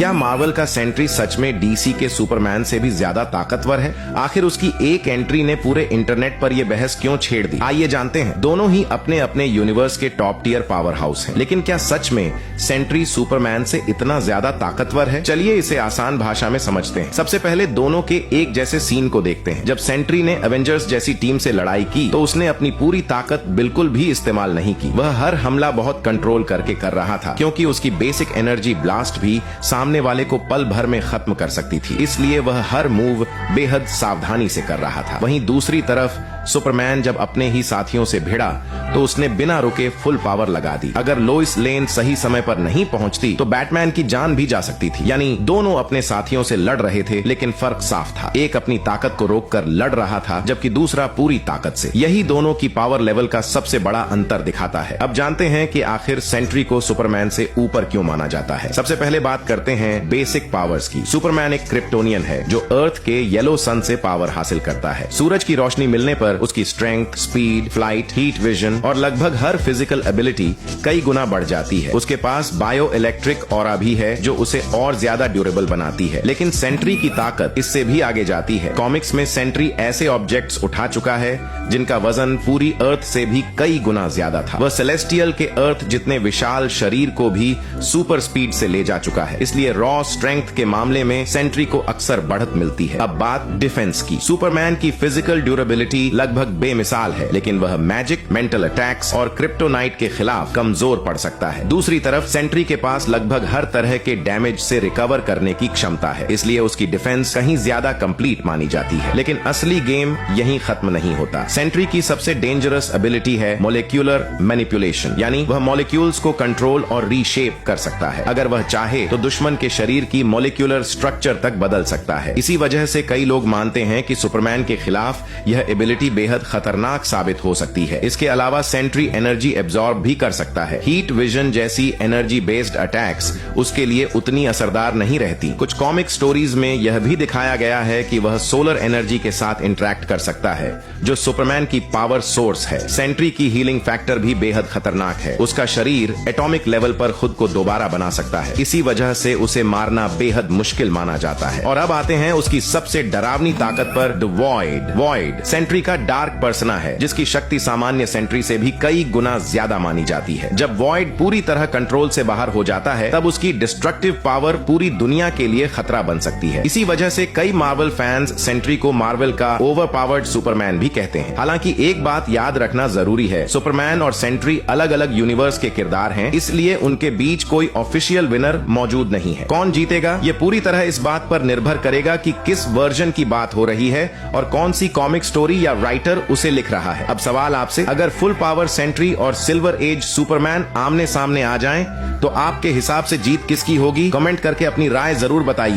क्या मार्वल का सेंट्री सच में डीसी के सुपरमैन से भी ज्यादा ताकतवर है? आखिर उसकी एक एंट्री ने पूरे इंटरनेट पर यह बहस क्यों छेड़ दी? आइए जानते हैं। दोनों ही अपने अपने यूनिवर्स के टॉप टियर पावर हाउस हैं, लेकिन क्या सच में सेंट्री सुपरमैन से इतना ज्यादा ताकतवर है? चलिए इसे आसान भाषा में समझते हैं। सबसे पहले दोनों के एक जैसे सीन को देखते हैं। जब सेंट्री ने एवेंजर्स जैसी टीम से लड़ाई की तो उसने अपनी पूरी ताकत बिल्कुल भी इस्तेमाल नहीं की। वह हर हमला बहुत कंट्रोल करके कर रहा था, क्योंकि उसकी बेसिक एनर्जी ब्लास्ट भी सामने वाले को पल भर में खत्म कर सकती थी। इसलिए वह हर मूव बेहद सावधानी से कर रहा था। वहीं दूसरी तरफ सुपरमैन जब अपने ही साथियों से भिड़ा तो उसने बिना रुके फुल पावर लगा दी। अगर लोइस लेन सही समय पर नहीं पहुंचती तो बैटमैन की जान भी जा सकती थी। यानी दोनों अपने साथियों से लड़ रहे थे, लेकिन फर्क साफ था। एक अपनी ताकत को रोककर लड़ रहा था, जबकि दूसरा पूरी ताकत से। यही दोनों की पावर लेवल का सबसे बड़ा अंतर दिखाता है। अब जानते हैं कि आखिर सेंट्री को सुपरमैन से ऊपर क्यों माना जाता है। सबसे पहले बात करते हैं बेसिक पावर्स की। सुपरमैन एक क्रिप्टोनियन है जो अर्थ के येलो सन से पावर हासिल करता है। सूरज की रोशनी मिलने पर उसकी strength, speed, flight, heat vision और लगभग हर फिजिकल एबिलिटी कई गुना बढ़ जाती है। उसके पास बायो इलेक्ट्रिक ऑरा भी है जो उसे और ज्यादा ड्यूरेबल बनाती है। लेकिन सेंट्री की ताकत इससे भी आगे जाती है। कॉमिक्स में सेंट्री ऐसे ऑब्जेक्ट्स उठा चुका है जिनका वजन पूरी अर्थ से भी कई गुना ज्यादा था। वह सेलेस्टियल के अर्थ जितने विशाल शरीर को भी सुपर स्पीड से ले जा चुका है। इसलिए रॉ स्ट्रेंथ के मामले में सेंट्री को अक्सर बढ़त मिलती है। अब बात डिफेंस की। सुपरमैन की फिजिकल ड्यूरेबिलिटी लगभग बेमिसाल है, लेकिन वह मैजिक, मेंटल अटैक्स और क्रिप्टोनाइट के खिलाफ कमजोर पड़ सकता है। दूसरी तरफ सेंट्री के पास लगभग हर तरह के डैमेज से रिकवर करने की क्षमता है, इसलिए उसकी डिफेंस कहीं ज्यादा कंप्लीट मानी जाती है। लेकिन असली गेम यहीं खत्म नहीं होता। सेंट्री की सबसे डेंजरस एबिलिटी है मोलिक्यूलर मैनिपुलेशन, यानी वह मॉलिक्यूल्स को कंट्रोल और रीशेप कर सकता है। अगर वह चाहे तो दुश्मन के शरीर की मॉलिक्यूलर स्ट्रक्चर तक बदल सकता है। इसी वजह से कई लोग मानते हैं कि सुपरमैन के खिलाफ यह एबिलिटी बेहद खतरनाक साबित हो सकती है। इसके अलावा सेंट्री एनर्जी एब्जॉर्ब भी कर सकता है। हीट विजन जैसी एनर्जी बेस्ड अटैक्स उसके लिए उतनी असरदार नहीं रहती। कुछ कॉमिक स्टोरीज में यह भी दिखाया गया है कि वह सोलर एनर्जी के साथ इंटरेक्ट कर सकता है, जो सुपरमैन की पावर सोर्स है। सेंट्री की हीलिंग फैक्टर भी बेहद खतरनाक है। उसका शरीर एटॉमिक लेवल पर खुद को दोबारा बना सकता है। इसी वजह से उसे मारना बेहद मुश्किल माना जाता है। और अब आते हैं उसकी सबसे डरावनी ताकत पर, द वॉइड। वॉइड सेंट्री का डार्क पर्सना है, जिसकी शक्ति सामान्य सेंट्री से भी कई गुना ज्यादा मानी जाती है। जब वॉइड पूरी तरह कंट्रोल से बाहर हो जाता है, तब उसकी डिस्ट्रक्टिव पावर पूरी दुनिया के लिए खतरा बन सकती है। इसी वजह से कई मार्वल फैंस सेंट्री को मार्वल का ओवर पावर्ड सुपरमैन भी कहते हैं। हालांकि एक बात याद रखना जरूरी है, सुपरमैन और सेंट्री अलग अलग यूनिवर्स के किरदार हैं, इसलिए उनके बीच कोई ऑफिशियल विनर मौजूद नहीं है। कौन जीतेगा ये पूरी तरह इस बात पर निर्भर करेगा कि किस वर्जन की बात हो रही है और कौन सी कॉमिक स्टोरी या राइटर उसे लिख रहा है। अब सवाल आपसे, अगर फुल पावर सेंट्री और सिल्वर एज सुपरमैन आमने सामने आ जाएं, तो आपके हिसाब से जीत किसकी होगी? कमेंट करके अपनी राय जरूर बताइए।